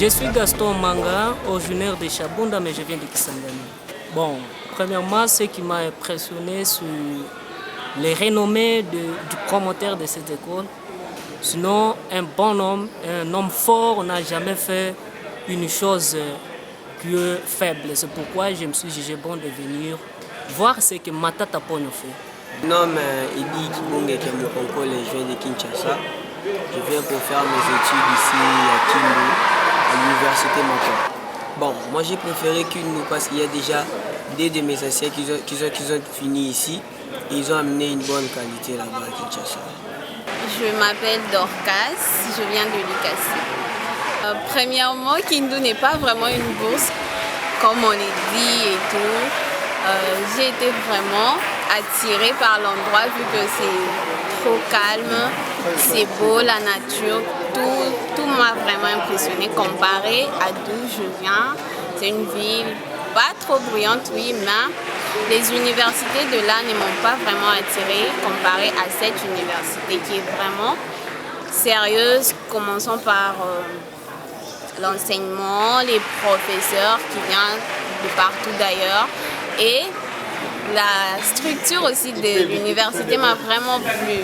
Je suis Gaston Manga, originaire de Chabunda, mais je viens de Kisangani. Bon, premièrement, ce qui m'a impressionné sur les renommées du promoteur de cette école. Sinon, un bon homme, un homme fort n'a jamais fait une chose qui est faible. C'est pourquoi je me suis jugé bon de venir voir ce que Matata Pogno fait. Mon nom est Idi Kibonge Kemokonko, les jeunes de Kinshasa. Je viens pour faire mes études ici à Kindu, à l'université Mata. Bon, moi j'ai préféré Kindu parce qu'il y a déjà deux de mes anciens qui ont fini ici et ils ont amené une bonne qualité là-bas à Kinshasa. Je m'appelle Dorcas, je viens de l'UCASI. Premièrement, Kindu n'est pas vraiment une bourse comme on est dit et tout. J'ai été vraiment attirée par l'endroit vu que c'est trop calme, c'est beau, la nature, tout m'a vraiment impressionné comparé à d'où je viens. C'est une ville pas trop bruyante, oui, mais les universités de là ne m'ont pas vraiment attirée comparé à cette université qui est vraiment sérieuse. Commençons par l'enseignement, les professeurs qui viennent de partout d'ailleurs et la structure aussi de l'université m'a vraiment plu.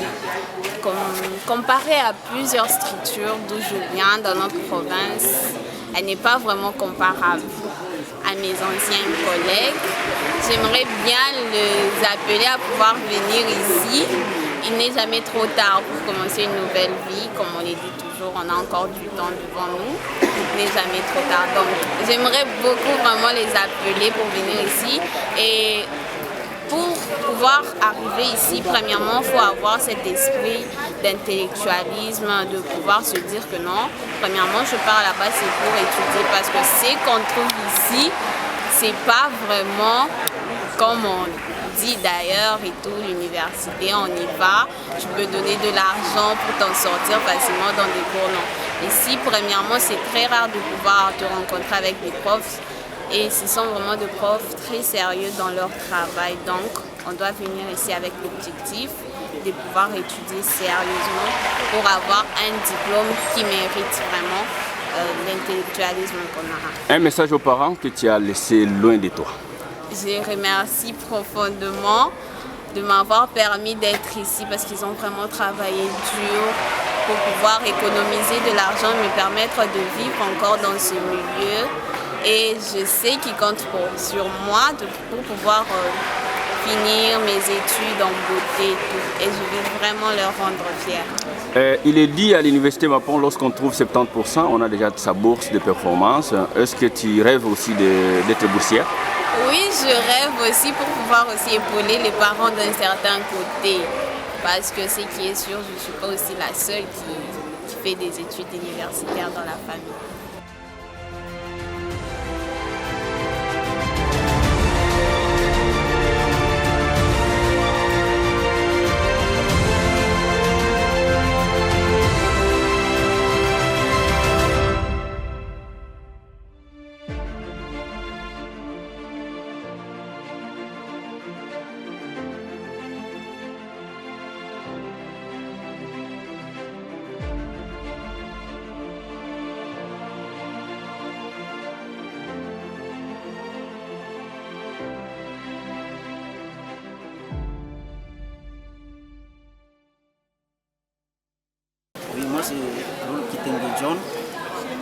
Comparé à plusieurs structures d'où je viens dans notre province, elle n'est pas vraiment comparable à mes anciens collègues. J'aimerais bien les appeler à pouvoir venir ici. Il n'est jamais trop tard pour commencer une nouvelle vie. Comme on le dit toujours, on a encore du temps devant nous. Il n'est jamais trop tard. Donc j'aimerais beaucoup vraiment les appeler pour venir ici. Et pour pouvoir arriver ici, premièrement, il faut avoir cet esprit d'intellectualisme, de pouvoir se dire que non, premièrement, je pars là-bas, c'est pour étudier parce que ce qu'on trouve ici, c'est pas vraiment comme on dit d'ailleurs et tout, l'université, on y va, tu peux donner de l'argent pour t'en sortir facilement dans des cours, non. Ici, premièrement, c'est très rare de pouvoir te rencontrer avec des profs. Et ce sont vraiment des profs très sérieux dans leur travail. Donc, on doit venir ici avec l'objectif de pouvoir étudier sérieusement pour avoir un diplôme qui mérite vraiment l'intellectualisme qu'on a. Un message aux parents que tu as laissé loin de toi. Je remercie profondément de m'avoir permis d'être ici parce qu'ils ont vraiment travaillé dur pour pouvoir économiser de l'argent, me permettre de vivre encore dans ce milieu. Et je sais qu'ils comptent sur moi pour pouvoir finir mes études en beauté et tout. Et je vais vraiment leur rendre fiers. Il est dit à l'université Mapon, lorsqu'on trouve 70%, on a déjà sa bourse de performance. Est-ce que tu rêves aussi d'être boursière? Oui, je rêve aussi pour pouvoir aussi épauler les parents d'un certain côté. Parce que ce qui est sûr, je ne suis pas aussi la seule qui fait des études universitaires dans la famille. Oui, moi c'est Kitenge John,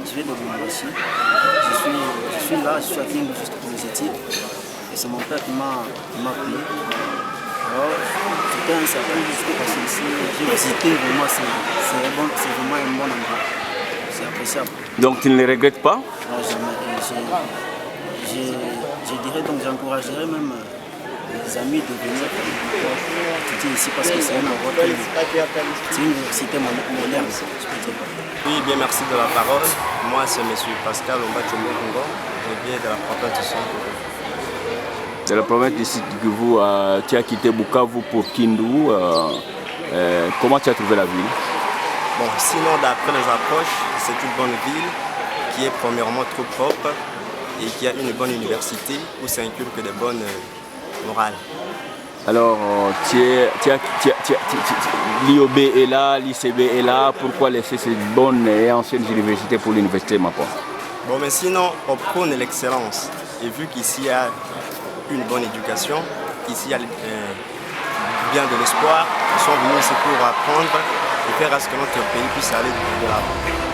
je viens de Lumbashi. Je suis là, je suis à Kindu juste pour les études. Et c'est mon père qui m'a payé. Alors, c'était un certain risque parce que ici, j'ai visité, vraiment, c'est vraiment un bon endroit. C'est appréciable. Donc tu ne les regrettes pas? Non, jamais. Je dirais donc, j'encouragerais même les amis de venir étudier ici parce que c'est un endroit c'est une université moderne, je peux dire. Oui, bien merci de la parole. Moi, c'est M. Pascal Ombachomo-Congo. Je viens de la province de Sud-Kivu. De la province de Sud-Kivu, tu as quitté Bukavu pour Kindu. Comment tu as trouvé la ville? Bon, sinon, d'après les approches, c'est une bonne ville qui est premièrement trop propre et qui a une bonne université où s'inculque des bonnes morales. Alors, l'IOB est là, l'ICB est là. Pourquoi laisser ces bonnes et anciennes universités pour l'université Mapon? Bon, mais sinon, on prône l'excellence. Et vu qu'ici, il y a une bonne éducation, ici, il y a bien de l'espoir, ils sont venus ici pour apprendre et faire à ce que notre pays puisse aller de l'avant.